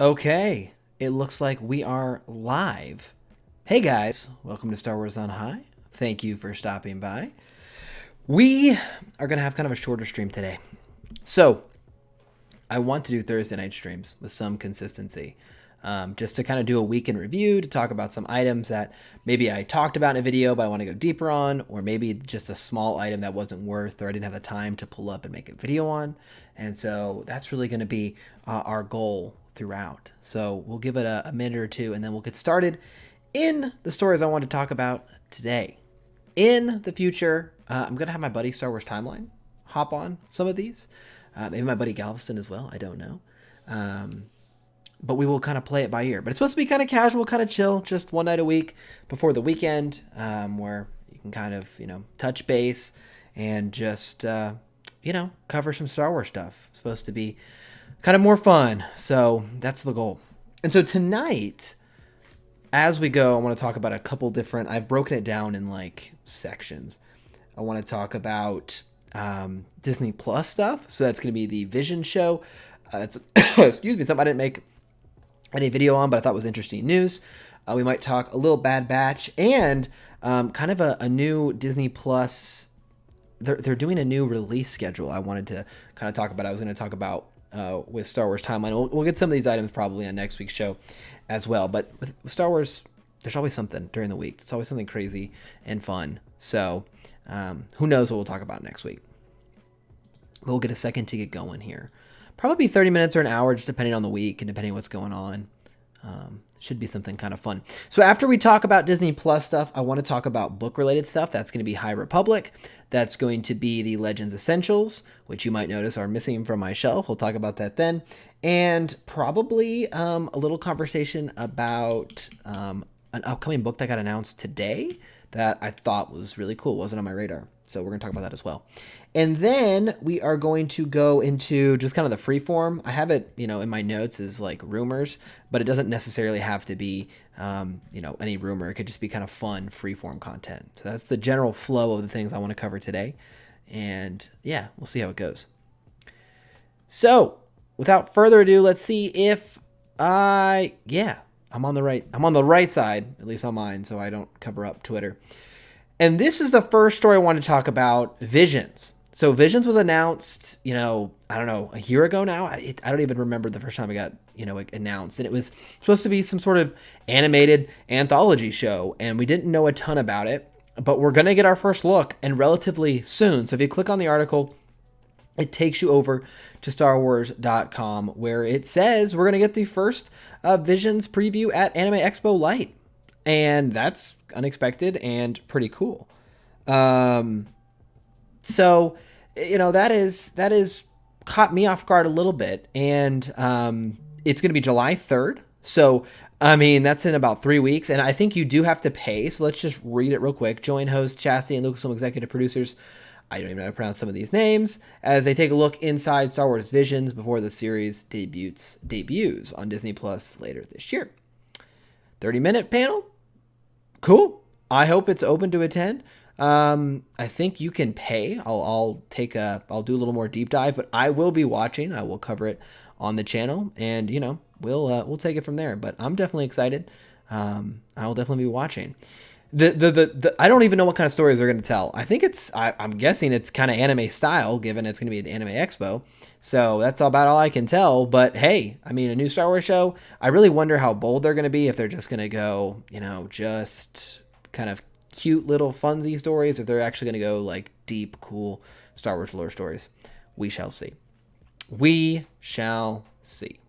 Okay, it looks like we are live. Hey guys, welcome to Star Wars on High. Thank you for stopping by. We are going to have kind of a shorter stream today. So, I want to do Thursday night streams with some consistency. Just to kind of do a week in review, to talk about some items that maybe I talked about in a video, but I want to go deeper on, or maybe just a small item that wasn't worth, or I didn't have the time to pull up and make a video on. And so that's really going to be our goal throughout. So we'll give it a minute or two, and then we'll get started in the stories I want to talk about today. In the future, I'm going to have my buddy Star Wars Timeline hop on some of these. Maybe my buddy Galveston as well. I don't know. But we will kind of play it by ear. But it's supposed to be kind of casual, kind of chill, just one night a week before the weekend, where you can kind of, touch base and just, cover some Star Wars stuff. It's supposed to be kind of more fun. So that's the goal. And so tonight, as we go, I want to talk about a couple different, I've broken it down in like sections. I want to talk about Disney Plus stuff. So that's going to be the Vision show. It's, excuse me, something I didn't make any video on, but I thought was interesting news. We might talk a little Bad Batch and kind of a new Disney Plus. They're doing a new release schedule. I wanted to kind of talk about. I was going to talk about with Star Wars Timeline. We'll get some of these items probably on next week's show as well. But with Star Wars, there's always something during the week. It's always something crazy and fun. So who knows what we'll talk about next week. We'll get a second to get going here. Probably 30 minutes or an hour, just depending on the week and depending on what's going on. Should be something kind of fun. So after we talk about Disney Plus stuff, I want to talk about book-related stuff. That's going to be High Republic. That's going to be the Legends Essentials, which you might notice are missing from my shelf. We'll talk about that then. And probably a little conversation about an upcoming book that got announced today that I thought was really cool. It wasn't on my radar. So we're going to talk about that as well. And then we are going to go into just kind of the free form. I have it, in my notes as like rumors, but it doesn't necessarily have to be, any rumor. It could just be kind of fun free form content. So that's the general flow of the things I want to cover today. And yeah, we'll see how it goes. So without further ado, let's see if I'm on the right side, at least on mine, so I don't cover up Twitter. And this is the first story I want to talk about, Visions. So Visions was announced, I don't know, a year ago now. I don't even remember the first time it got, announced. And it was supposed to be some sort of animated anthology show. And we didn't know a ton about it. But we're going to get our first look and relatively soon. So if you click on the article, it takes you over to StarWars.com where it says we're going to get the first Visions preview at Anime Expo Light. And that's unexpected and pretty cool. So, that is caught me off guard a little bit. And it's going to be July 3rd. So, that's in about 3 weeks. And I think you do have to pay. So let's just read it real quick. Join host Chastity and Lucasfilm executive producers. I don't even know how to pronounce some of these names as they take a look inside Star Wars Visions before the series debuts on Disney Plus later this year. 30-minute panel. Cool. I hope it's open to attend. I think you can pay. I'll do a little more deep dive, but I will be watching. I will cover it on the channel, and we'll take it from there. But I'm definitely excited. I will definitely be watching. I don't even know what kind of stories they're going to tell. I think I'm guessing it's kind of anime style, given it's going to be an Anime Expo. So that's about all I can tell. But hey, a new Star Wars show. I really wonder how bold they're going to be, if they're just going to go, just kind of cute little funsy stories, if they're actually going to go like deep, cool Star Wars lore stories. We shall see. We shall see.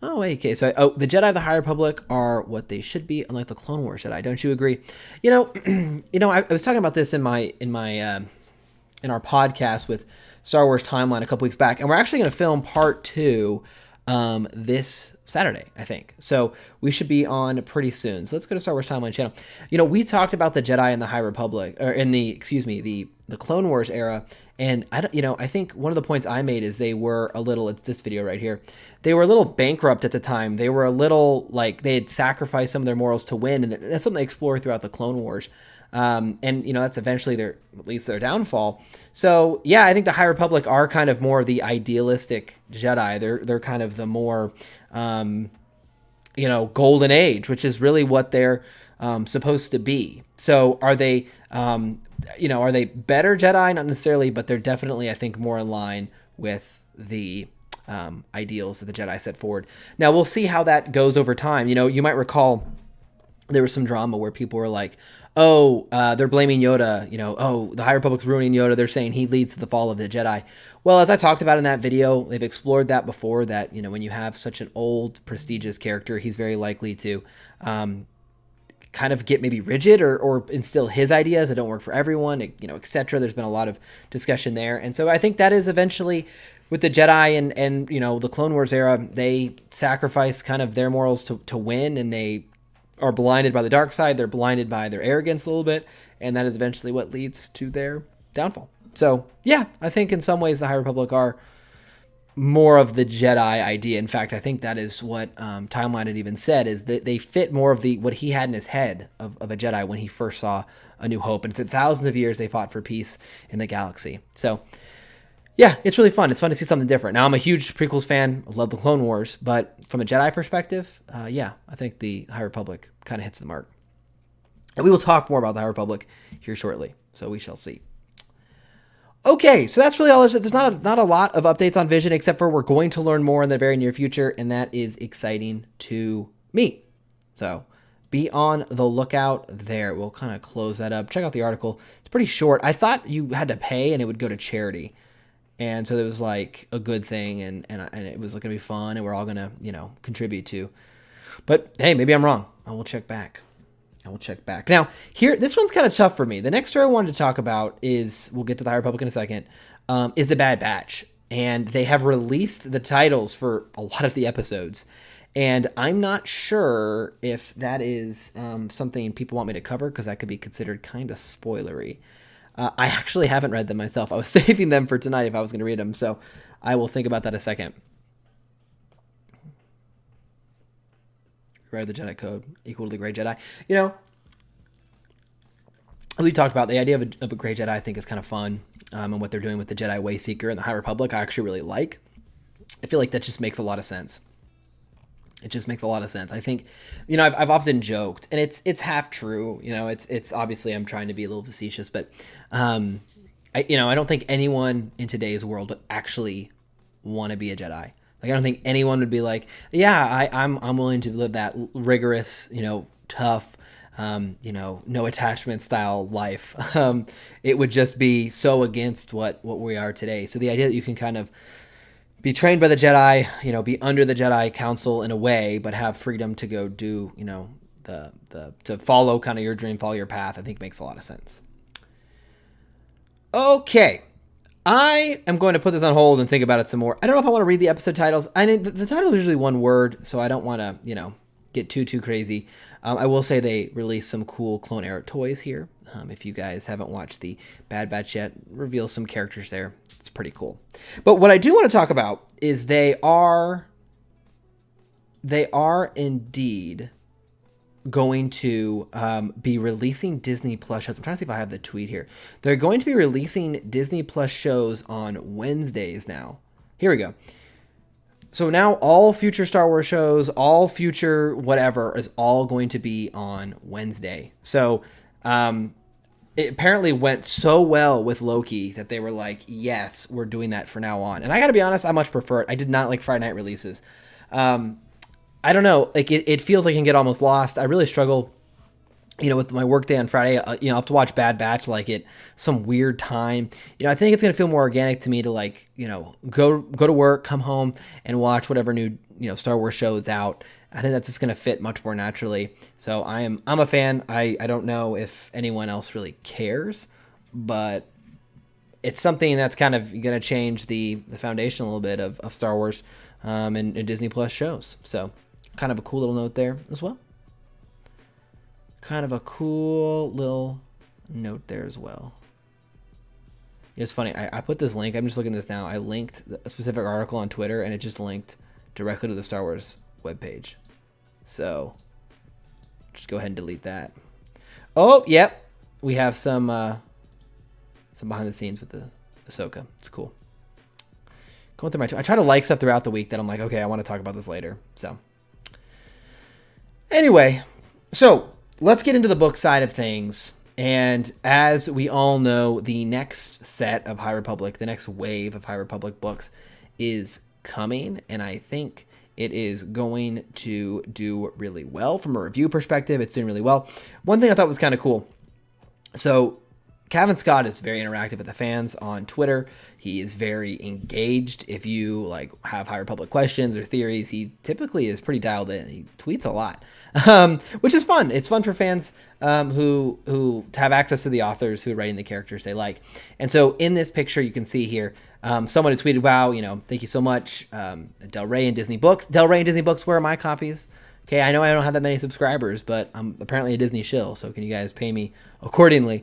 Oh, wait, okay. So, the Jedi of the High Republic are what they should be, unlike the Clone Wars Jedi. Don't you agree? I was talking about this in our podcast with Star Wars Timeline a couple weeks back, and we're actually going to film part 2 this Saturday, I think. So we should be on pretty soon. So let's go to Star Wars Timeline channel. We talked about the Jedi in the High Republic, or in the Clone Wars era. And I think one of the points I made is they were a little, it's this video right here. They were a little bankrupt at the time. They were a little they had sacrificed some of their morals to win. And that's something they explore throughout the Clone Wars. And that's eventually at least their downfall. So yeah, I think the High Republic are kind of more the idealistic Jedi. They're kind of the more golden age, which is really what they're supposed to be. So are they are they better Jedi? Not necessarily, but they're definitely, I think, more in line with the ideals that the Jedi set forward. Now we'll see how that goes over time. You might recall there was some drama where people were like, oh, they're blaming Yoda, oh, the High Republic's ruining Yoda. They're saying he leads to the fall of the Jedi. Well, as I talked about in that video, they've explored that before, that, when you have such an old, prestigious character, he's very likely to kind of get maybe rigid or instill his ideas that don't work for everyone, etc. There's been a lot of discussion there. And so I think that is eventually, with the Jedi and the Clone Wars era, they sacrifice kind of their morals to win, and they are blinded by the dark side. They're blinded by their arrogance a little bit, and that is eventually what leads to their downfall. So yeah, I think in some ways the High Republic are more of the Jedi idea. In fact, I think that is what Timeline had even said, is that they fit more of what he had in his head of a Jedi when he first saw A New Hope. And for thousands of years, they fought for peace in the galaxy. So yeah, it's really fun. It's fun to see something different. Now, I'm a huge prequels fan. I love the Clone Wars. But from a Jedi perspective, yeah, I think the High Republic kind of hits the mark. And we will talk more about the High Republic here shortly. So we shall see. Okay, so that's really all there's not a lot of updates on Vision, except for we're going to learn more in the very near future, and that is exciting to me. So be on the lookout there. We'll kind of close that up. Check out the article. It's pretty short. I thought you had to pay and it would go to charity. And so it was like a good thing, and it was going to be fun, and we're all going to, contribute to. But hey, maybe I'm wrong. I will check back. Now, here, this one's kind of tough for me. The next story I wanted to talk about is, we'll get to the High Republic in a second, is The Bad Batch. And they have released the titles for a lot of the episodes. And I'm not sure if that is something people want me to cover, because that could be considered kind of spoilery. I actually haven't read them myself. I was saving them for tonight if I was going to read them, so I will think about that a second. Read the Jedi Code, equal to the Grey Jedi. We talked about the idea of a Grey Jedi, I think, is kind of fun, and what they're doing with the Jedi Wayseeker and the High Republic, I actually really like. I feel like that just makes a lot of sense. It just makes a lot of sense. I think, I've often joked, and it's half true. It's obviously, I'm trying to be a little facetious, but I don't think anyone in today's world would actually want to be a Jedi. Like, I don't think anyone would be like, yeah, I'm willing to live that rigorous, tough, no attachment style life. It would just be so against what we are today. So the idea that you can kind of be trained by the Jedi, be under the Jedi Council in a way, but have freedom to go do, to follow kind of your dream, follow your path, I think makes a lot of sense. Okay. I am going to put this on hold and think about it some more. I don't know if I want to read the episode titles. I mean, the title is usually one word, so I don't want to, get too crazy. I will say they released some cool Clone Era toys here. If you guys haven't watched the Bad Batch yet, reveal some characters there. It's pretty cool. But what I do want to talk about is they are indeed going to be releasing Disney Plus shows. I'm trying to see if I have the tweet here. They're going to be releasing Disney Plus shows on Wednesdays now. Here we go. So now all future Star Wars shows, all future whatever, is all going to be on Wednesday. So it apparently went so well with Loki that they were like, yes, we're doing that for now on. And I got to be honest, I much prefer it. I did not like Friday night releases. I don't know, like it feels like it can get almost lost. I really struggle, with my work day on Friday. I have to watch Bad Batch like at some weird time. I think it's gonna feel more organic to me to like, go to work, come home, and watch whatever new Star Wars show is out. I think that's just gonna fit much more naturally. So I'm a fan. I don't know if anyone else really cares, but it's something that's kind of gonna change the foundation a little bit of Star Wars and Disney Plus shows. So kind of a cool little note there as well. It's funny. I put this link. I'm just looking at this now. I linked a specific article on Twitter, and it just linked directly to the Star Wars webpage. So just go ahead and delete that. Oh, yep. we have some behind the scenes with the Ahsoka. It's cool. Going through I try to like stuff throughout the week that I'm like, okay, I want to talk about this later. So anyway, so let's get into the book side of things. And as we all know, the next set of High Republic, the next wave of High Republic books is coming. And I think it is going to do really well. From a review perspective, it's doing really well. One thing I thought was kind of cool. So Kevin Scott is very interactive with the fans on Twitter. He is very engaged. If you like have High Republic questions or theories, he typically is pretty dialed in. He tweets a lot, which is fun. It's fun for fans who have access to the authors who are writing the characters they like. And so in this picture, you can see here, someone had tweeted, wow, thank you so much. Del Rey and Disney Books. Del Rey and Disney Books, where are my copies? Okay, I know I don't have that many subscribers, but I'm apparently a Disney shill, so can you guys pay me accordingly?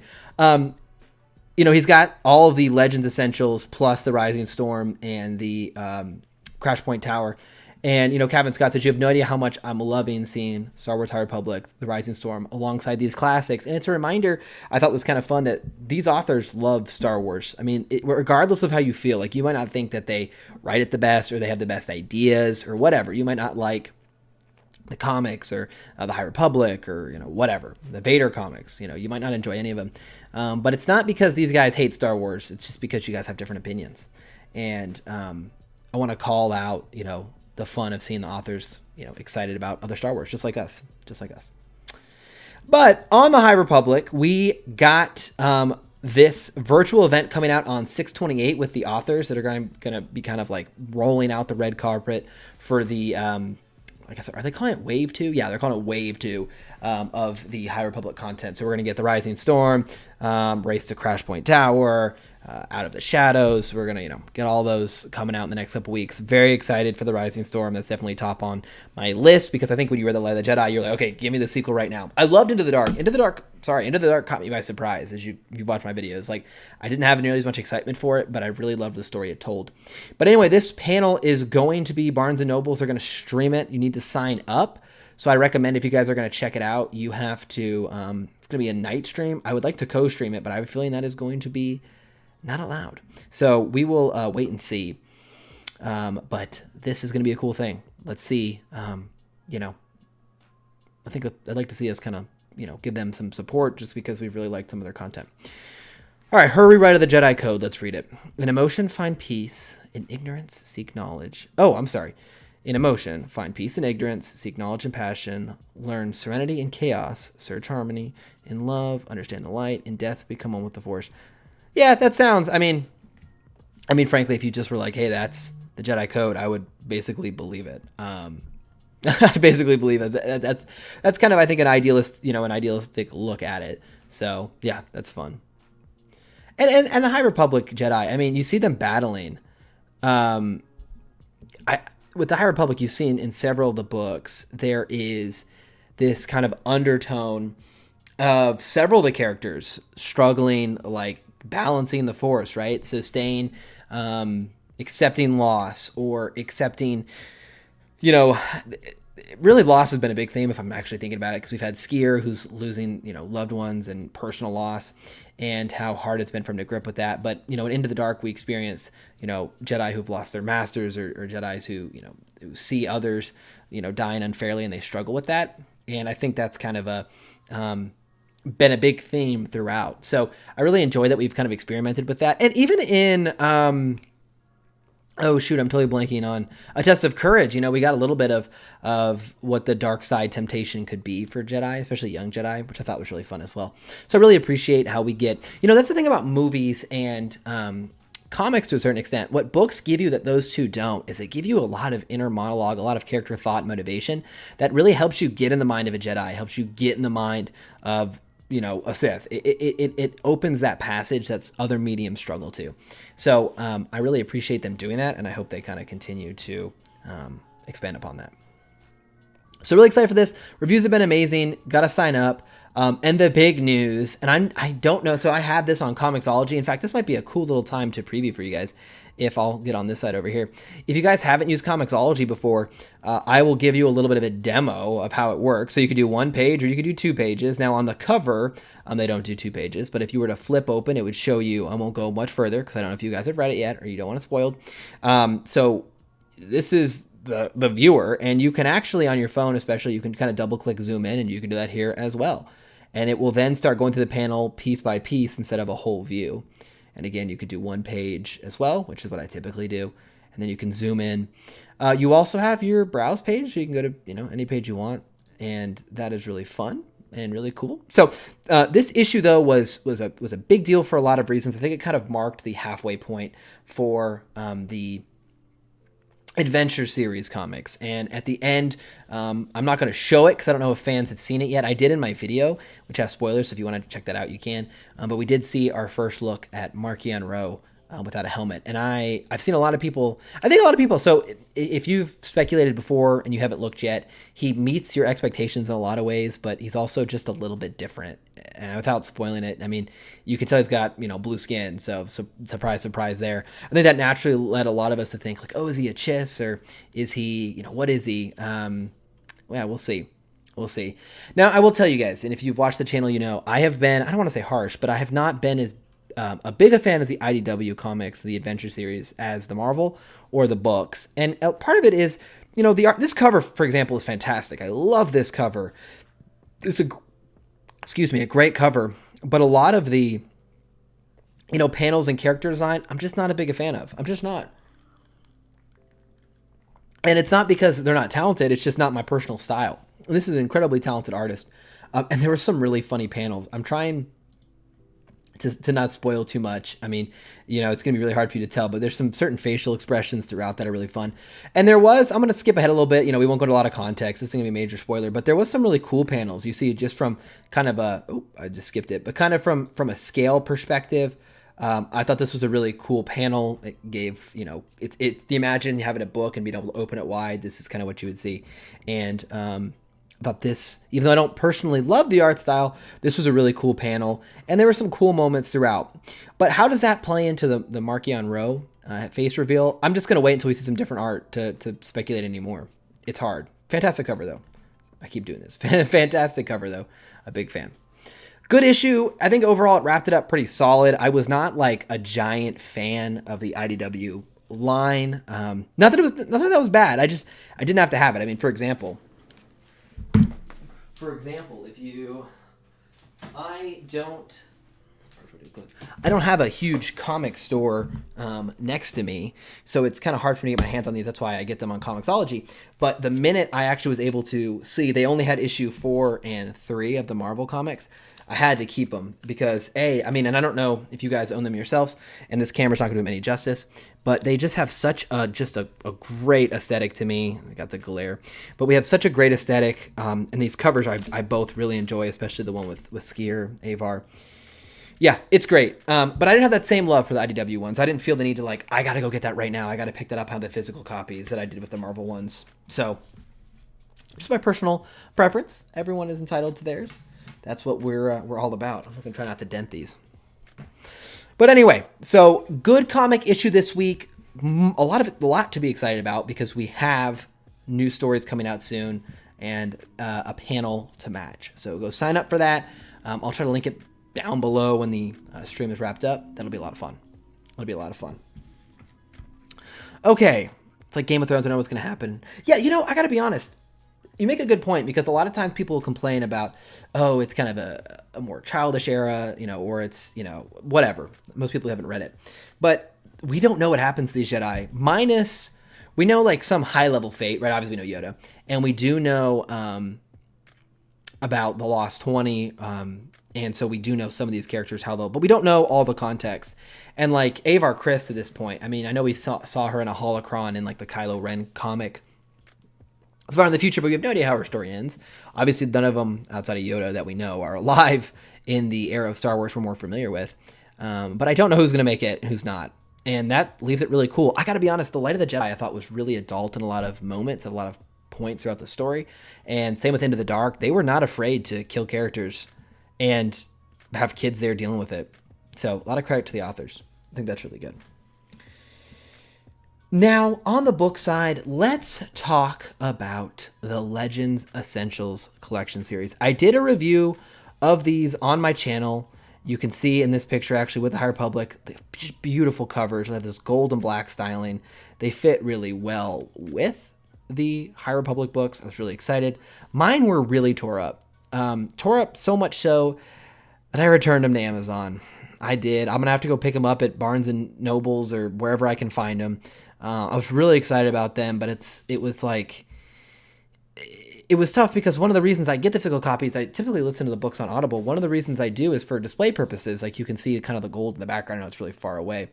He's got all of the Legends Essentials plus the Rising Storm and the Crash Point Tower. And, Kevin Scott said, you have no idea how much I'm loving seeing Star Wars High Republic, the Rising Storm, alongside these classics. And it's a reminder, I thought was kind of fun, that these authors love Star Wars. I mean, regardless of how you feel, like you might not think that they write it the best or they have the best ideas or whatever. You might not like the comics or the High Republic or whatever, the Vader comics. You might not enjoy any of them, but it's not because these guys hate Star Wars. It's just because you guys have different opinions. And I want to call out the fun of seeing the authors excited about other Star Wars, just like us. But on the High Republic, we got this virtual event coming out on 6/28 with the authors that are going to be kind of like rolling out the red carpet for the I guess, are they calling it Wave 2? Yeah, they're calling it Wave 2 of the High Republic content. So we're going to get the Rising Storm, Race to Crash Point Tower, Out of the Shadows. We're going to, get all those coming out in the next couple weeks. Very excited for the Rising Storm. That's definitely top on my list because I think when you read The Light of the Jedi, you're like, okay, give me the sequel right now. I loved Into the Dark. Into the Dark caught me by surprise as you've watched my videos. Like, I didn't have nearly as much excitement for it, but I really loved the story it told. But anyway, this panel is going to be Barnes & Nobles. They're going to stream it. You need to sign up. So I recommend if you guys are going to check it out, you have to, it's going to be a night stream. I would like to co-stream it, but I have a feeling that is going to be not allowed. So we will wait and see. But this is going to be a cool thing. Let's see. I think I'd like to see us kind of, give them some support just because we've really liked some of their content. All right, her rewrite of the Jedi Code. Let's read it. In emotion, find peace. In ignorance, seek knowledge. Oh, I'm sorry. In emotion, find peace and ignorance, seek knowledge and passion, learn serenity and chaos, search harmony. In love, understand the light. In death, become one with the Force. Yeah, that sounds, I mean, frankly, if you just were like, hey, that's the Jedi Code, I would basically believe it. I basically believe it. That's kind of, I think, an idealistic look at it. So yeah, that's fun. And the High Republic Jedi, I mean, you see them battling. With the High Republic, you've seen in several of the books, there is this kind of undertone of several of the characters struggling, like balancing the Force, right? So staying, accepting loss or accepting, really loss has been a big theme if I'm actually thinking about it, because we've had Skier who's losing, loved ones and personal loss, and how hard it's been for him to grip with that. But, in Into the Dark, we experience, Jedi who've lost their masters or Jedis who see others, dying unfairly, and they struggle with that. And I think that's kind of been a big theme throughout. So I really enjoy that we've kind of experimented with that. And even in, oh shoot, I'm totally blanking on A Test of Courage. We got a little bit of what the dark side temptation could be for Jedi, especially young Jedi, which I thought was really fun as well. So I really appreciate how we get, that's the thing about movies and comics to a certain extent. What books give you that those two don't is they give you a lot of inner monologue, a lot of character thought, motivation that really helps you get in the mind of a Jedi, helps you get in the mind of a Sith. It opens that passage that's other mediums struggle to. So I really appreciate them doing that, and I hope they kind of continue to expand upon that. So really excited for this. Reviews have been amazing. Got to sign up. And the big news, and I don't know, so I have this on Comixology. In fact, this might be a cool little time to preview for you guys, if I'll get on this side over here. If you guys haven't used Comixology before, I will give you a little bit of a demo of how it works. So you could do 1 page or you could do 2 pages. Now on the cover, they don't do 2 pages, but if you were to flip open, it would show you, I won't go much further because I don't know if you guys have read it yet or you don't want it spoiled. So this is the viewer, and you can actually on your phone especially, you can kind of double click zoom in, and you can do that here as well. And it will then start going through the panel piece by piece instead of a whole view. And again, you could do 1 page as well, which is what I typically do. And then you can zoom in. You also have your browse page, so you can go to any page you want, and that is really fun and really cool. So this issue though was a big deal for a lot of reasons. I think it kind of marked the halfway point for the Adventure series comics, and at the end, I'm not going to show it because I don't know if fans have seen it yet. I did in my video, which has spoilers, so if you want to check that out, you can. But we did see our first look at Marchion without a helmet, and I've seen a lot of people. I think a lot of people. So if you've speculated before and you haven't looked yet, he meets your expectations in a lot of ways, but he's also just a little bit different. And without spoiling it, I mean, you can tell he's got blue skin, so surprise, surprise there. I think that naturally led a lot of us to think like, oh, is he a chiss or is he what is he? Yeah, we'll see. We'll see. Now, I will tell you guys, and if you've watched the channel, I have been, I don't want to say harsh, but I have not been as a big a fan as the IDW comics, the Adventure series, as the Marvel or the books. And part of it is, the art. This cover, for example, is fantastic. I love this cover. It's a great cover, but a lot of the, panels and character design, I'm just not a big a fan of. I'm just not. And it's not because they're not talented. It's just not my personal style. This is an incredibly talented artist. And there were some really funny panels. I'm trying to not spoil too much. I mean, it's going to be really hard for you to tell, but there's some certain facial expressions throughout that are really fun. And I'm going to skip ahead a little bit. We won't go to a lot of context. This is going to be a major spoiler, but there was some really cool panels. You see just from kind of I just skipped it, but kind of from a scale perspective. I thought this was a really cool panel. It gave, imagine having a book and being able to open it wide. This is kind of what you would see. And, about this, even though I don't personally love the art style, this was a really cool panel, and there were some cool moments throughout. But how does that play into the Marchion face reveal? I'm just going to wait until we see some different art to speculate anymore. It's hard. Fantastic cover, though. I keep doing this. Fantastic cover, though. A big fan. Good issue. I think overall it wrapped it up pretty solid. I was not like a giant fan of the IDW line. Not that that was bad. I didn't have to have it. I mean, for example, I don't have a huge comic store next to me, so it's kind of hard for me to get my hands on these. That's why I get them on Comixology. But the minute I actually was able to see, they only had issue 4 and 3 of the Marvel comics. I had to keep them because and I don't know if you guys own them yourselves, and this camera's not going to do them any justice, but they just have such a great aesthetic to me. I got the glare, but we have such a great aesthetic, and these covers I both really enjoy, especially the one with Skier, Avar. Yeah, it's great. But I didn't have that same love for the IDW ones. I didn't feel the need to I got to go get that right now. I got to pick that up, have the physical copies that I did with the Marvel ones. So just my personal preference. Everyone is entitled to theirs. That's what we're all about. I'm going to try not to dent these. But anyway, so good comic issue this week. A lot to be excited about because we have new stories coming out soon and a panel to match. So go sign up for that. I'll try to link it down below when the stream is wrapped up. That'll be a lot of fun. Okay, it's like Game of Thrones. I know what's going to happen. Yeah, I got to be honest. You make a good point because a lot of times people complain about, oh, it's kind of a more childish era, or it's, whatever. Most people haven't read it. But we don't know what happens to these Jedi. We know some high-level fate, right? Obviously we know Yoda. And we do know about the Lost 20, and so we do know some of these characters, but we don't know all the context. And Avar Kriss to this point, I know we saw her in a holocron in the Kylo Ren comic far in the future, but we have no idea how her story ends. Obviously, none of them outside of Yoda that we know are alive in the era of Star Wars we're more familiar with. But I don't know who's going to make it and who's not. And that leaves it really cool. I got to be honest, The Light of the Jedi I thought was really adult in a lot of moments, at a lot of points throughout the story. And same with Into the Dark. They were not afraid to kill characters and have kids there dealing with it. So a lot of credit to the authors. I think that's really good. Now, on the book side, let's talk about the Legends Essentials Collection series. I did a review of these on my channel. You can see in this picture, actually, with the High Republic, just beautiful covers. They have this gold and black styling. They fit really well with the High Republic books. I was really excited. Mine were really tore up. Tore up so much so that I returned them to Amazon. I did. I'm going to have to go pick them up at Barnes and Nobles or wherever I can find them. I was really excited about them, but it was tough because one of the reasons I get the physical copies, I typically listen to the books on Audible. One of the reasons I do is for display purposes. Like you can see kind of the gold in the background. I know it's really far away.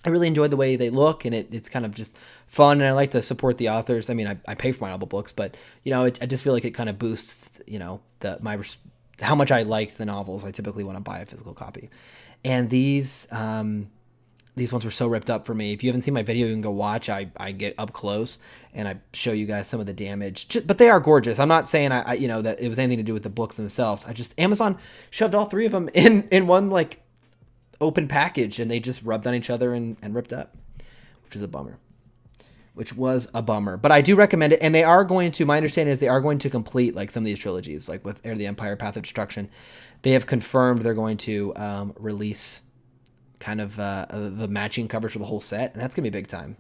I really enjoyed the way they look, and it's kind of just fun, and I like to support the authors. I mean, I pay for my Audible books, but, I just feel like it kind of boosts, how much I liked the novels. I typically want to buy a physical copy. And these ones were so ripped up for me. If you haven't seen my video, you can go watch. I get up close and I show you guys some of the damage. But they are gorgeous. I'm not saying that it was anything to do with the books themselves. Amazon shoved all three of them in one like open package, and they just rubbed on each other and ripped up, which was a bummer. But I do recommend it, and they are going to. My understanding is they are going to complete like some of these trilogies, like with Heir of the Empire, Path of Destruction. They have confirmed they're going to release kind of the matching covers for the whole set, and that's gonna be big time.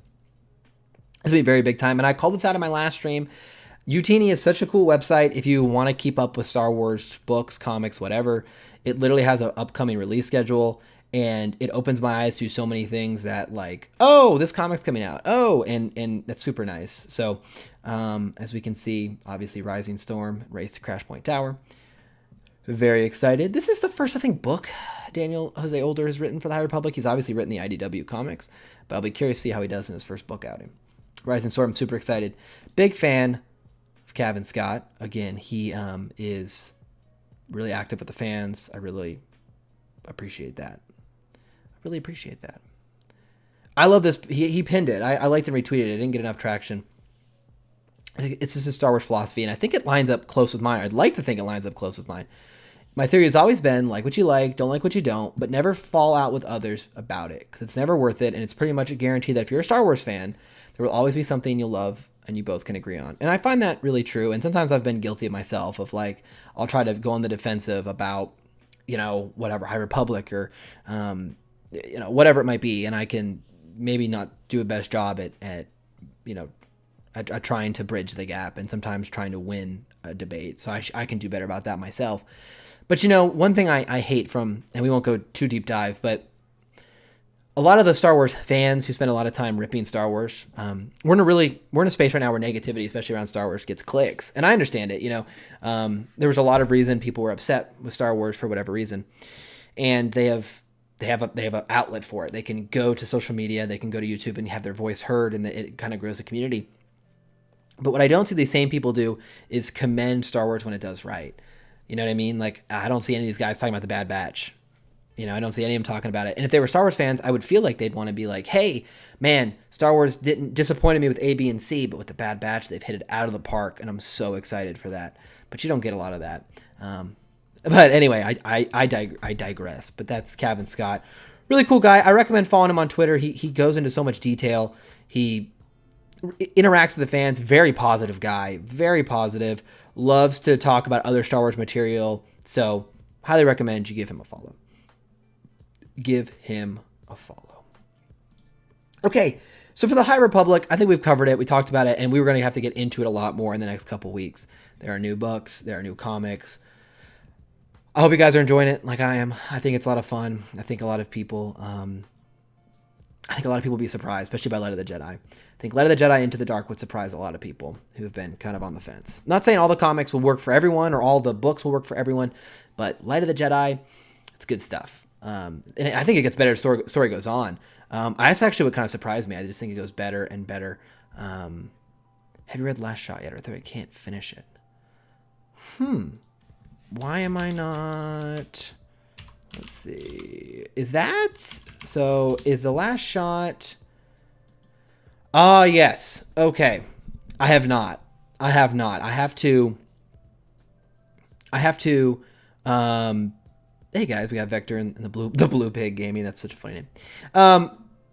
It's gonna be very big time. And I called this out in my last stream. Utini is such a cool website. If you want to keep up with Star Wars books, comics, whatever, it literally has an upcoming release schedule, and it opens my eyes to so many things that like, oh, this comic's coming out. Oh, and that's super nice. So as we can see, obviously Rising Storm, Race to Crash Point Tower. Very excited. This is the first, I think, book Daniel Jose Older has written for the High Republic. He's obviously written the IDW comics, but I'll be curious to see how he does in his first book outing. Rising Storm, I'm super excited. Big fan of Cavan Scott. Again, he is really active with the fans. I really appreciate that. I love this. He pinned it. I liked and retweeted it. I didn't get enough traction. It's just a Star Wars philosophy, and I think it lines up close with mine. I'd like to think it lines up close with mine. My theory has always been, like what you like, don't like what you don't, but never fall out with others about it, because it's never worth it, and it's pretty much a guarantee that if you're a Star Wars fan, there will always be something you'll love and you both can agree on. And I find that really true, and sometimes I've been guilty of myself of, like, I'll try to go on the defensive about, whatever, High Republic or, whatever it might be, and I can maybe not do a best job at trying to bridge the gap and sometimes trying to win a debate. So I can do better about that myself. But, one thing I hate from, and we won't go too deep dive, but a lot of the Star Wars fans who spend a lot of time ripping Star Wars, we're in a space right now where negativity, especially around Star Wars, gets clicks. And I understand it, there was a lot of reason people were upset with Star Wars for whatever reason. And they have an outlet for it. They can go to social media, they can go to YouTube and have their voice heard, and it kind of grows a community. But what I don't see these same people do is commend Star Wars when it does right. You know what I mean? Like, I don't see any of these guys talking about the Bad Batch. I don't see any of them talking about it. And if they were Star Wars fans, I would feel like they'd want to be like, hey, man, Star Wars didn't disappointed me with A, B, and C, but with the Bad Batch, they've hit it out of the park, and I'm so excited for that. But you don't get a lot of that. But anyway, I digress. But that's Cavan Scott. Really cool guy. I recommend following him on Twitter. He goes into so much detail. He interacts with the fans. Very positive guy. Very positive. Loves to talk about other Star Wars material. So highly recommend you give him a follow. Okay, so for the High Republic, I think we've covered it. We talked about it, and we were going to have to get into it a lot more in the next couple weeks. There are new books. There are new comics. I hope you guys are enjoying it like I am. I think it's a lot of fun. I think a lot of people will be surprised, especially by Light of the Jedi. I think Light of the Jedi Into the Dark would surprise a lot of people who have been kind of on the fence. Not saying all the comics will work for everyone or all the books will work for everyone, but Light of the Jedi, it's good stuff. And I think it gets better as story goes on. That's actually what kind of surprised me. I just think it goes better and better. Have you read Last Shot yet? I can't finish it. Why am I not? Let's see. Is the Last Shot? Yes. Okay. I have not. I have to. Hey guys, we got Vector and the blue pig gaming. That's such a funny name.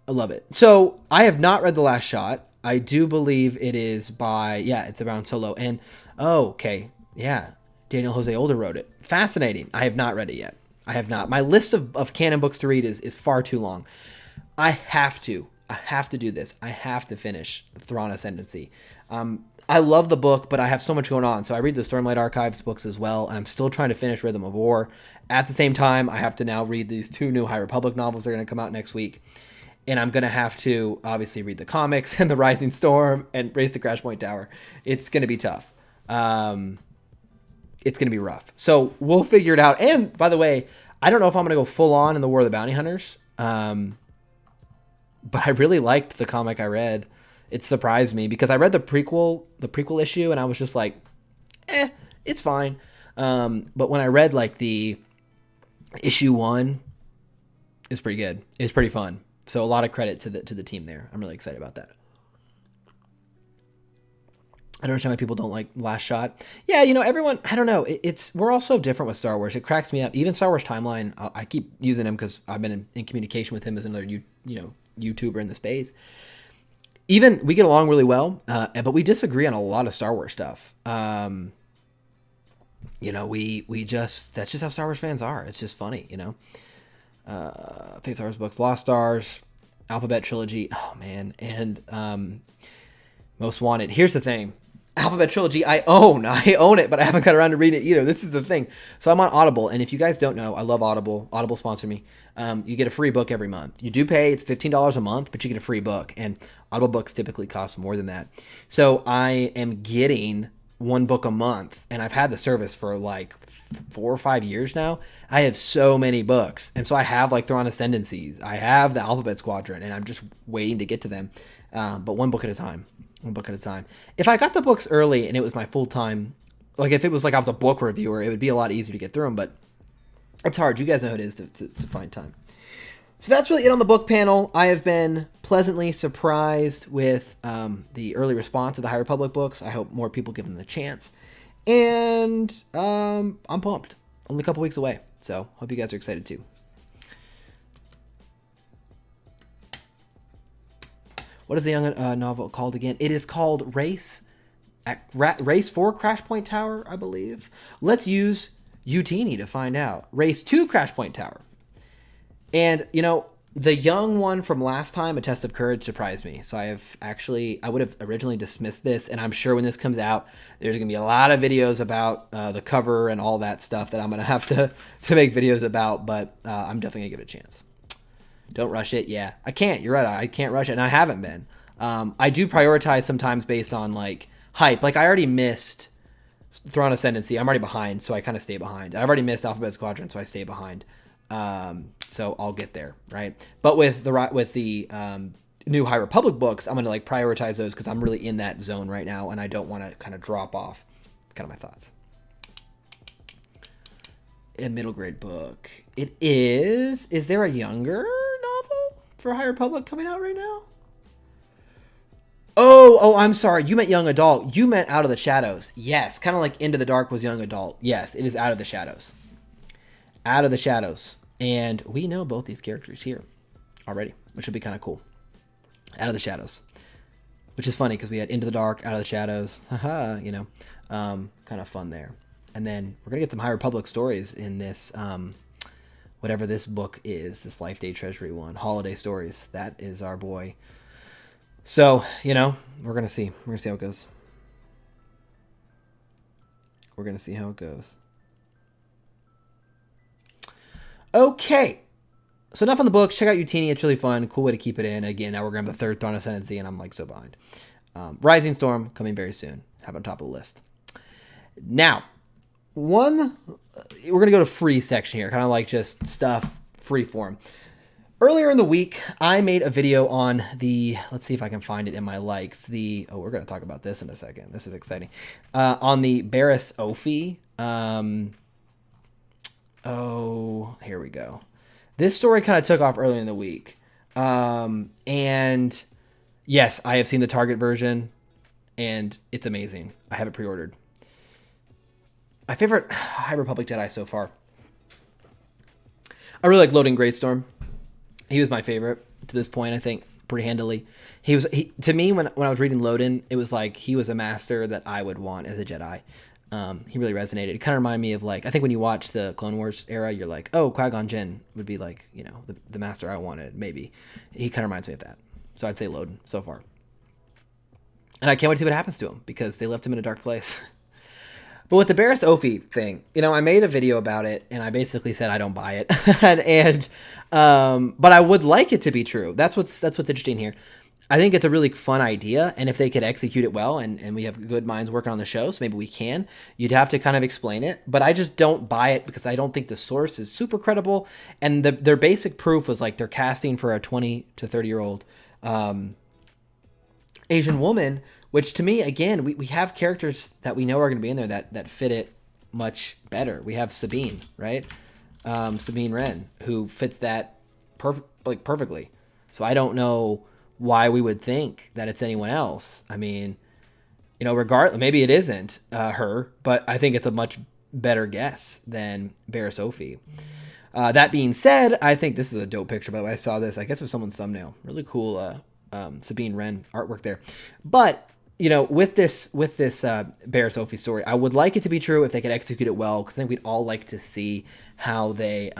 I love it. So I have not read The Last Shot. I do believe it is by, yeah, it's around Solo. And, oh, okay. Yeah. Daniel Jose Older wrote it. Fascinating. I have not read it yet. I have not. My list of canon books to read is far too long. I have to. I have to do this. I have to finish Thrawn Ascendancy. I love the book, but I have so much going on. So I read the Stormlight Archives books as well, and I'm still trying to finish Rhythm of War. At the same time, I have to now read these 2 new High Republic novels that are going to come out next week. And I'm going to have to obviously read the comics and the Rising Storm and Race to Crash Point Tower. It's going to be tough. It's going to be rough. So we'll figure it out. And by the way, I don't know if I'm going to go full on in the War of the Bounty Hunters. But I really liked the comic I read. It surprised me because I read the prequel issue, and I was just like, it's fine. But when I read like the issue 1, it's pretty good. It's pretty fun. So a lot of credit to the team there. I'm really excited about that. I don't understand why people don't like Last Shot. Yeah, everyone, I don't know. We're all so different with Star Wars. It cracks me up. Even Star Wars Timeline, I keep using him because I've been in communication with him as another YouTuber in the space. Even we get along really well, but we disagree on a lot of Star Wars stuff. We just, that's just how Star Wars fans are. It's just funny, Faith Star Wars books, Lost Stars, Alphabet Trilogy. Oh man. And, Most Wanted. Here's the thing. Alphabet Trilogy, I own it, but I haven't got around to reading it either. This is the thing. So I'm on Audible, and if you guys don't know, I love Audible. Audible sponsor me. You get a free book every month. You do pay, it's $15 a month, but you get a free book, and Audible books typically cost more than that. So I am getting 1 book a month, and I've had the service for like 4 or 5 years now. I have so many books, and so I have like Thrawn Ascendancies. I have the Alphabet Squadron, and I'm just waiting to get to them, but 1 book at a time. 1 book at a time. If I got the books early and it was my full-time, like if it was like I was a book reviewer, it would be a lot easier to get through them, but it's hard. You guys know how it is to find time. So that's really it on the book panel. I have been pleasantly surprised with the early response to the High Republic books. I hope more people give them the chance. And I'm pumped. Only a couple weeks away. So hope you guys are excited too. What is the young novel called again? It is called Race for Crash Point Tower, I believe. Let's use Utini to find out. Race to Crash Point Tower. And, the young one from last time, A Test of Courage, surprised me. So I would have originally dismissed this, and I'm sure when this comes out, there's going to be a lot of videos about the cover and all that stuff that I'm going to have to make videos about, but I'm definitely going to give it a chance. Don't rush it. Yeah, I can't. You're right. I can't rush it, and I haven't been. I do prioritize sometimes based on like hype. Like I already missed Thrawn Ascendancy. I'm already behind, so I kind of stay behind. I've already missed Alphabet Squadron, so I stay behind. So I'll get there, right? But with the new High Republic books, I'm gonna like prioritize those because I'm really in that zone right now, and I don't want to kind of drop off. Kind of my thoughts. A middle grade book. It is. Is there a younger novel for High Republic coming out right now? Oh, I'm sorry. You meant young adult. You meant Out of the Shadows. Yes, kind of like Into the Dark was young adult. Yes, it is Out of the Shadows. Out of the Shadows. And we know both these characters here already, which would be kind of cool. Out of the Shadows. Which is funny because we had Into the Dark, Out of the Shadows. Haha, kind of fun there. And then we're going to get some High Republic stories in this, whatever this book is, this Life Day Treasury one, Holiday Stories. That is our boy. So, we're going to see. We're going to see how it goes. We're going to see how it goes. Okay. So enough on the books. Check out Utini. It's really fun. Cool way to keep it in. Again, now we're going to have the 3rd Thrawn Ascendancy, and I'm like so behind. Rising Storm coming very soon. Have on top of the list. Now, we're going to go to free section here. Kind of like just stuff free form. Earlier in the week, I made a video on let's see if I can find it in my likes. We're going to talk about this in a second. This is exciting. On the Barriss Ophi. Here we go. This story kind of took off earlier in the week. And yes, I have seen the Target version, and it's amazing. I have it pre-ordered. My favorite High Republic Jedi so far. I really like Loading Greatstorm. He was my favorite. to this point, I think, pretty handily. He to me, when I was reading Loden, it was like he was a master that I would want as a Jedi. He really resonated. It kind of reminded me of, like, I think when you watch the Clone Wars era, you're like, oh, Qui-Gon Jinn would be like, you know, the master I wanted, maybe. He kind of reminds me of that. So I'd say Loden so far. And I can't wait to see what happens to him, because they left him in a dark place. But with the Barriss Offee thing, you know, I made a video about it, and I basically said I don't buy it. But I would like it to be true. That's what's interesting here. I think it's a really fun idea, and if they could execute it well, and we have good minds working on the show, so maybe we can, you'd have to kind of explain it. But I just don't buy it, because I don't think the source is super credible, and their basic proof was like they're casting for a 20 to 30-year-old Asian woman, which to me, again, we have characters that we know are going to be in there that fit it much better. We have Sabine, right? Sabine Wren, who fits that perfectly. So I don't know why we would think that it's anyone else. I mean, you know, regardless, maybe it isn't her, but I think it's a much better guess than Barriss Offee. That being said, I think this is a dope picture, by the way. I saw this, I guess it was someone's thumbnail. Really cool Sabine Wren artwork there. But, you know, with this Barriss Offee story, I would like it to be true if they could execute it well, because I think we'd all like to see how they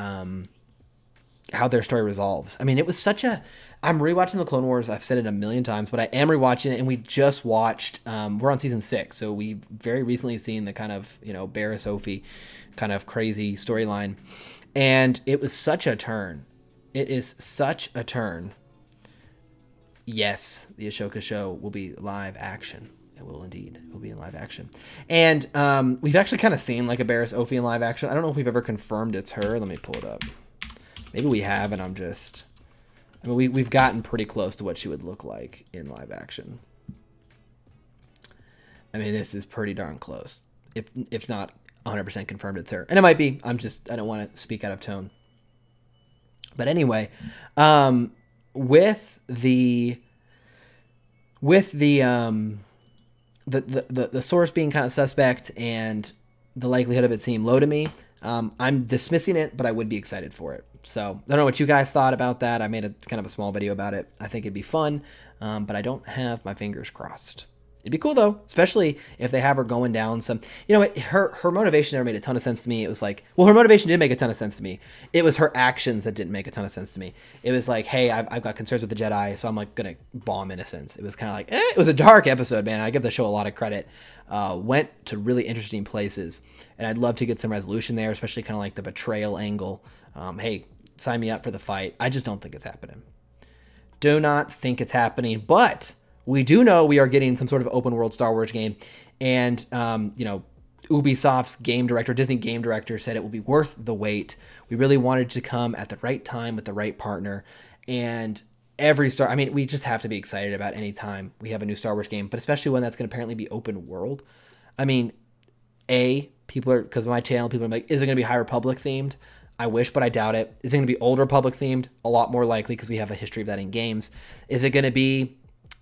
how their story resolves. I mean, it was such a... I'm rewatching the Clone Wars. I've said it a million times, but I am rewatching it, and we just watched... we're on season 6, so we very recently seen the kind of, you know, Barriss Offee kind of crazy storyline, and it was such a turn. It is such a turn. Yes, the Ahsoka show will be live action. It will indeed. It will be in live action. And we've actually kind of seen like a Barriss Offee in live action. I don't know if we've ever confirmed it's her. Let me pull it up. Maybe we have, and I'm just... I mean, we've gotten pretty close to what she would look like in live action. I mean, this is pretty darn close. If not 100% confirmed it's her. And it might be. I don't want to speak out of tone. But anyway, with the source being kind of suspect and the likelihood of it seeming low to me, I'm dismissing it, but I would be excited for it. So I don't know what you guys thought about that. I made a kind of a small video about it. I think it'd be fun, but I don't have my fingers crossed. It'd be cool though, especially if they have her going down some, you know, her motivation never made a ton of sense to me. It was like, well, her motivation did make a ton of sense to me. It was her actions that didn't make a ton of sense to me. It was like, hey, I've got concerns with the Jedi, so I'm like going to bomb innocence. It was kind of like, it was a dark episode, man. I give the show a lot of credit. Went to really interesting places, and I'd love to get some resolution there, especially kind of like the betrayal angle. Hey, sign me up for the fight. I just don't think it's happening. Do not think it's happening, but we do know we are getting some sort of open world Star Wars game, and you know, Ubisoft's game director, Disney game director, said it will be worth the wait. We really wanted to come at the right time with the right partner, and I mean, we just have to be excited about any time we have a new Star Wars game, but especially one that's going to apparently be open world. I mean, people are, because of my channel, people are like, is it going to be High Republic themed? I wish, but I doubt it. Is it going to be Old Republic themed? A lot more likely, because we have a history of that in games. Is it going to be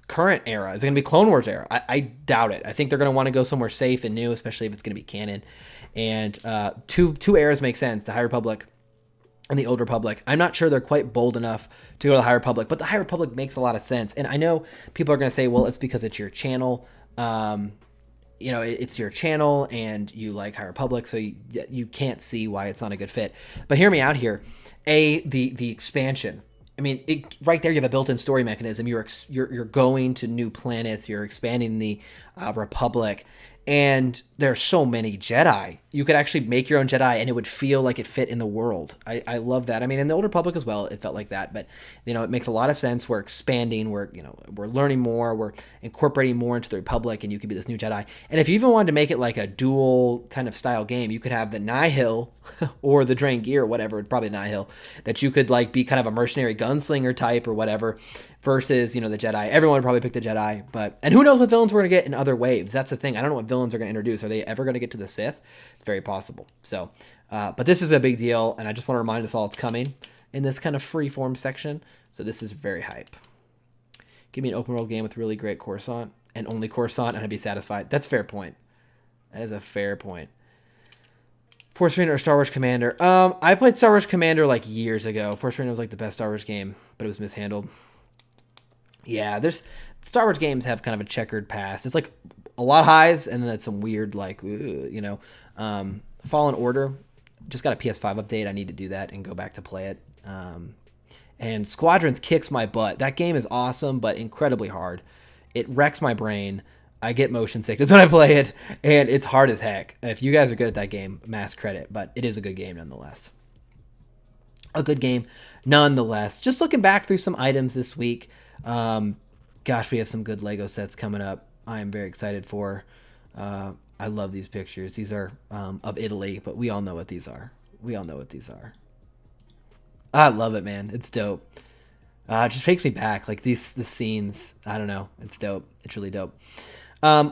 current era? Is it going to be Clone Wars era? I doubt it. I think they're going to want to go somewhere safe and new, especially if it's going to be canon. And two eras make sense, the High Republic and the Old Republic. I'm not sure they're quite bold enough to go to the High Republic, but the High Republic makes a lot of sense. And I know people are going to say, well, it's because it's your channel. You know, it's your channel and you like High Republic, so you can't see why it's not a good fit. But hear me out here. The expansion. I mean, right there you have a built-in story mechanism. You're going to new planets. You're expanding the Republic, and there's so many Jedi. You could actually make your own Jedi, and it would feel like it fit in the world. I love that. I mean, in the Old Republic as well, it felt like that. But you know, it makes a lot of sense. We're expanding. We're learning more. We're incorporating more into the Republic, and you could be this new Jedi. And if you even wanted to make it like a dual kind of style game, you could have the Nihil or the Drangir or whatever, probably Nihil, that you could like be kind of a mercenary gunslinger type or whatever, versus, you know, the Jedi. Everyone would probably pick the Jedi, and who knows what villains we're going to get in other waves. That's the thing. I don't know what villains are going to introduce. Are they ever going to get to the Sith? It's very possible. So, but this is a big deal, and I just want to remind us all it's coming in this kind of free-form section. So this is very hype. Give me an open world game with really great Coruscant, and only Coruscant, and I'd be satisfied. That's a fair point. That is a fair point. Force Arena or Star Wars Commander? I played Star Wars Commander like years ago. Force Arena was like the best Star Wars game, but it was mishandled. Yeah, there's Star Wars games have kind of a checkered past. It's like a lot of highs, and then it's some weird like Fallen Order. Just got a PS5 update. I need to do that and go back to play it. And Squadrons kicks my butt. That game is awesome, but incredibly hard. It wrecks my brain. I get motion sickness when I play it, and it's hard as heck. If you guys are good at that game, mass credit, but it is a good game nonetheless. A good game nonetheless. Just looking back through some items this week. Gosh, we have some good Lego sets coming up. I am very excited for. I love these pictures. These are of Italy, but we all know what these are. We all know what these are. I love it, man. It's dope. It just takes me back. Like the scenes. I don't know. It's dope. It's really dope.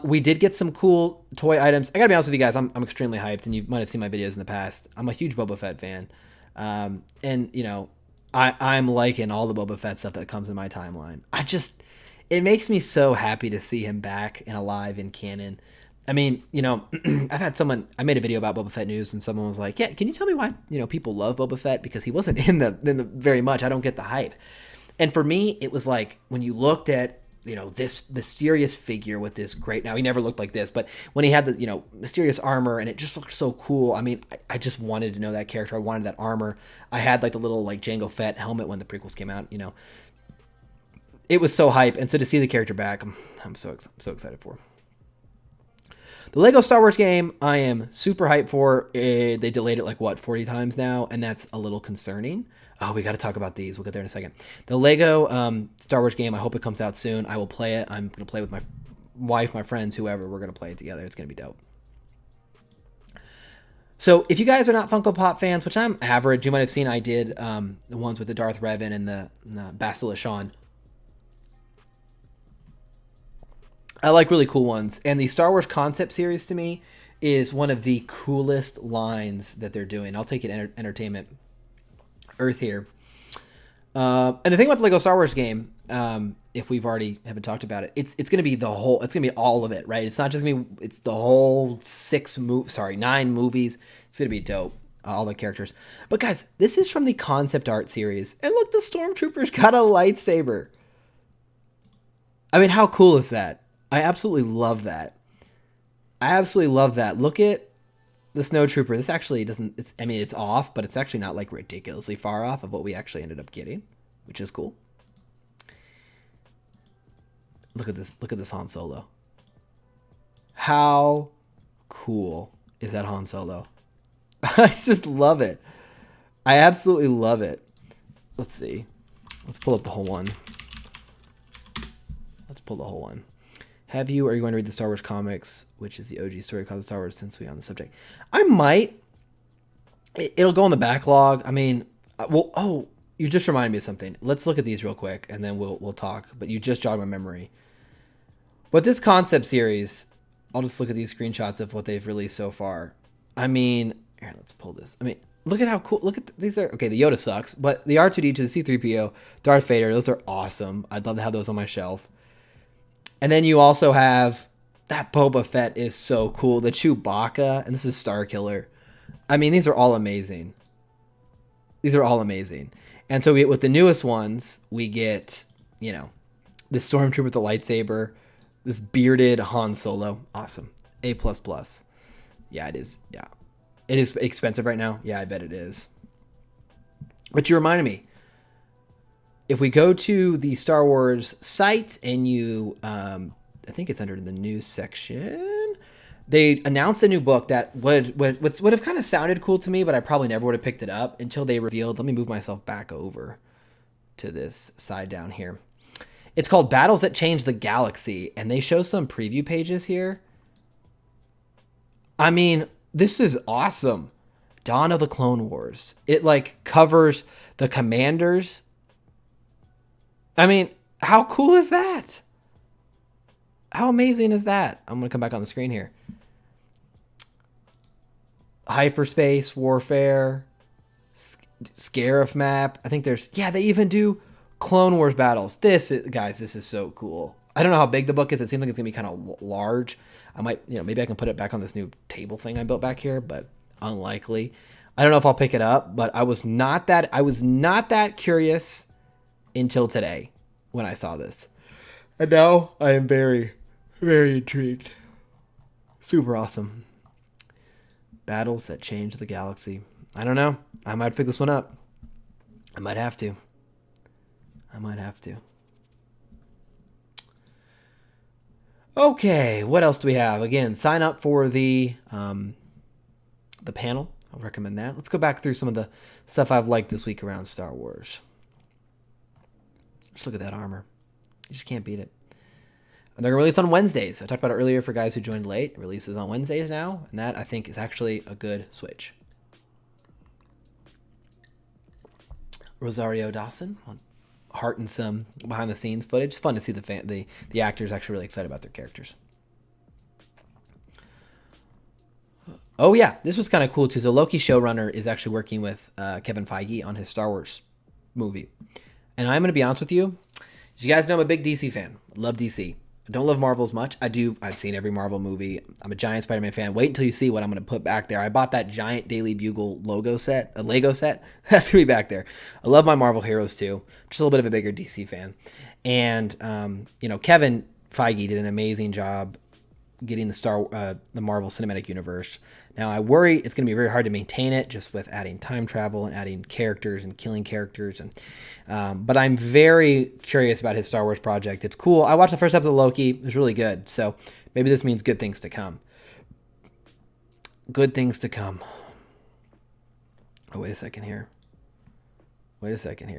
We did get some cool toy items. I gotta be honest with you guys. I'm extremely hyped, and you might have seen my videos in the past. I'm a huge Boba Fett fan, and you know, I'm liking all the Boba Fett stuff that comes in my timeline. It makes me so happy to see him back and alive in canon. I mean, you know, I made a video about Boba Fett news, and someone was like, yeah, can you tell me why, people love Boba Fett? Because he wasn't in the very much. I don't get the hype. And for me, it was like, when you looked at, this mysterious figure with this great, now he never looked like this, but when he had the, mysterious armor and it just looked so cool. I mean, I just wanted to know that character. I wanted that armor. I had like the little like Jango Fett helmet when the prequels came out, It was so hype. And so to see the character back, I'm so excited for. The Lego Star Wars game, I am super hyped for. They delayed it like, 40 times now, and that's a little concerning. Oh, we got to talk about these. We'll get there in a second. The Lego Star Wars game, I hope it comes out soon. I will play it. I'm going to play with my wife, my friends, whoever. We're going to play it together. It's going to be dope. So if you guys are not Funko Pop fans, which I'm average, you might have seen I did the ones with the Darth Revan and the Bastila Shan. I like really cool ones. And the Star Wars concept series to me is one of the coolest lines that they're doing. I'll take it Entertainment Earth here. And the thing about the Lego Star Wars game, if we've already haven't talked about it, it's going to be it's going to be all of it, right? It's not just going to be, it's the whole 9 movies. It's going to be dope. All the characters. But guys, this is from the concept art series. And look, the Stormtroopers got a lightsaber. I mean, how cool is that? I absolutely love that. Look at the Snowtrooper. This actually doesn't, it's off, but it's actually not like ridiculously far off of what we actually ended up getting, which is cool. Look at this Han Solo. How cool is that Han Solo? I just love it. I absolutely love it. Let's see. Let's pull up the whole one. Are you going to read the Star Wars comics, which is the OG story called Star Wars, since we're on the subject? I might. It'll go in the backlog. I mean, you just reminded me of something. Let's look at these real quick, and then we'll talk. But you just jogged my memory. But this concept series, I'll just look at these screenshots of what they've released so far. I mean, here, let's pull this. I mean, look at how cool. Look at these. Okay, the Yoda sucks, but the R2D2, the C-3PO, Darth Vader, those are awesome. I'd love to have those on my shelf. And then you also have that Boba Fett is so cool. The Chewbacca, and this is Starkiller. I mean, these are all amazing. And so with the newest ones, we get, the Stormtrooper with the lightsaber, this bearded Han Solo. Awesome. A++. Yeah, it is. Yeah. It is expensive right now. Yeah, I bet it is. But you reminded me. If we go to the Star Wars site and you, I think it's under the news section, they announced a new book that would have kind of sounded cool to me, but I probably never would have picked it up until they revealed. Let me move myself back over to this side down here. It's called Battles That Change the Galaxy, and they show some preview pages here. I mean, this is awesome. Dawn of the Clone Wars. It covers the commanders. I mean, how cool is that? How amazing is that? I'm going to come back on the screen here. Hyperspace warfare, Scarif map. I think they even do Clone Wars battles. This is so cool. I don't know how big the book is. It seems like it's going to be kind of large. I might, maybe I can put it back on this new table thing I built back here, but unlikely. I don't know if I'll pick it up, but I was not that curious until today when I saw this. And now I am very, very intrigued. Super awesome. Battles that change the galaxy. I don't know. I might pick this one up. I might have to. Okay, what else do we have? Again, sign up for the panel. I'll recommend that. Let's go back through some of the stuff I've liked this week around Star Wars. Just look at that armor. You just can't beat it. And they're going to release on Wednesdays. I talked about it earlier for guys who joined late. It releases on Wednesdays now, and that, I think, is actually a good switch. Rosario Dawson, heart and some behind-the-scenes footage. It's fun to see the actors actually really excited about their characters. Oh, yeah, this was kind of cool, too. So Loki showrunner is actually working with Kevin Feige on his Star Wars movie. And I'm going to be honest with you. As you guys know, I'm a big DC fan. Love DC. I don't love Marvel as much. I've seen every Marvel movie. I'm a giant Spider-Man fan. Wait until you see what I'm going to put back there. I bought that giant Daily Bugle Lego set. That's going to be back there. I love my Marvel heroes, too. Just a little bit of a bigger DC fan. And, Kevin Feige did an amazing job getting the Marvel Cinematic Universe. Now, I worry it's going to be very hard to maintain it just with adding time travel and adding characters and killing characters. But I'm very curious about his Star Wars project. It's cool. I watched the first episode of Loki. It was really good. So maybe this means good things to come. Good things to come. Oh, wait a second here. Wait a second,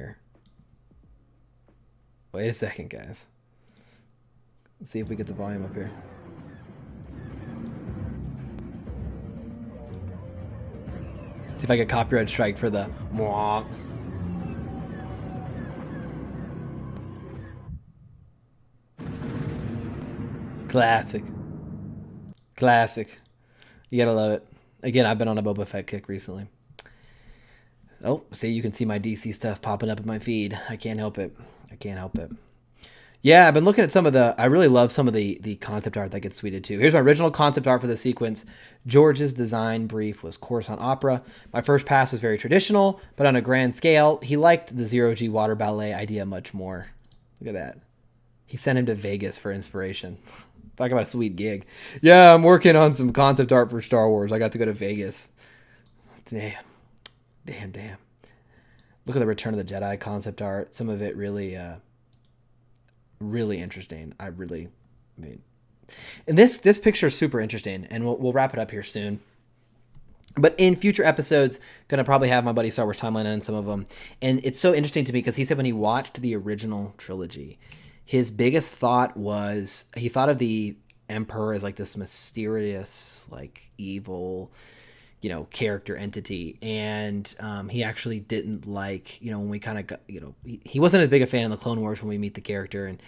guys. Let's see if we get the volume up here. See if I get copyright strike for the mwah. Classic. You gotta love it. Again, I've been on a Boba Fett kick recently. Oh, see, you can see my DC stuff popping up in my feed. I can't help it. Yeah, I've been looking at I really love some of the concept art that gets tweeted too. Here's my original concept art for the sequence. George's design brief was Coruscant Opera. My first pass was very traditional, but on a grand scale, he liked the zero-G water ballet idea much more. Look at that. He sent him to Vegas for inspiration. Talk about a sweet gig. Yeah, I'm working on some concept art for Star Wars. I got to go to Vegas. Damn. Look at the Return of the Jedi concept art. Some of it really... really interesting. And this picture is super interesting, and we'll wrap it up here soon. But in future episodes, gonna probably have my buddy Star Wars Timeline on some of them. And it's so interesting to me because he said when he watched the original trilogy, his biggest thought was he thought of the Emperor as like this mysterious, like evil, character entity. And he actually didn't like, when we kind of got, he wasn't as big a fan of the Clone Wars when we meet the character. And,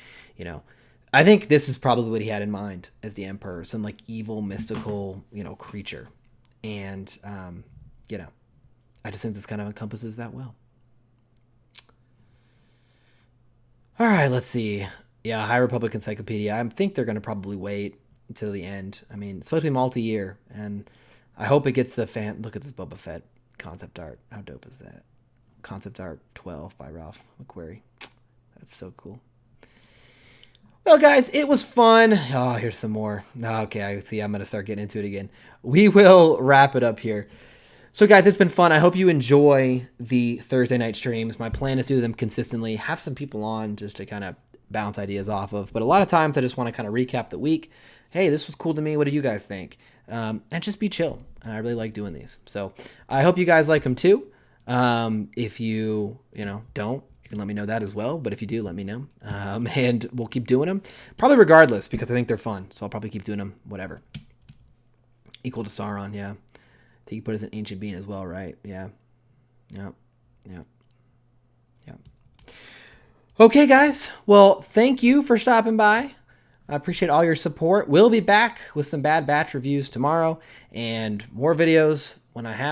I think this is probably what he had in mind as the Emperor, some like evil, mystical, creature. And, I just think this kind of encompasses that well. All right, let's see. Yeah, High Republic Encyclopedia. I think they're going to probably wait until the end. I mean, it's supposed to be multi-year, and I hope it gets the fan. Look at this Boba Fett concept art. How dope is that? Concept art 12 by Ralph McQuarrie. That's so cool. Well, guys, it was fun. Oh, here's some more. Okay, I see. I'm going to start getting into it again. We will wrap it up here. So, guys, it's been fun. I hope you enjoy the Thursday night streams. My plan is to do them consistently, have some people on just to kind of bounce ideas off of. But a lot of times I just want to kind of recap the week. Hey, this was cool to me. What do you guys think? And just be chill. And I really like doing these. So I hope you guys like them too. If you don't, you can let me know that as well. But if you do, let me know. And we'll keep doing them. Probably regardless, because I think they're fun. So I'll probably keep doing them, whatever. Equal to Sauron, yeah. I think you put as an ancient being as well, right? Yeah. Yep. Okay, guys. Well, thank you for stopping by. I appreciate all your support. We'll be back with some Bad Batch reviews tomorrow and more videos when I have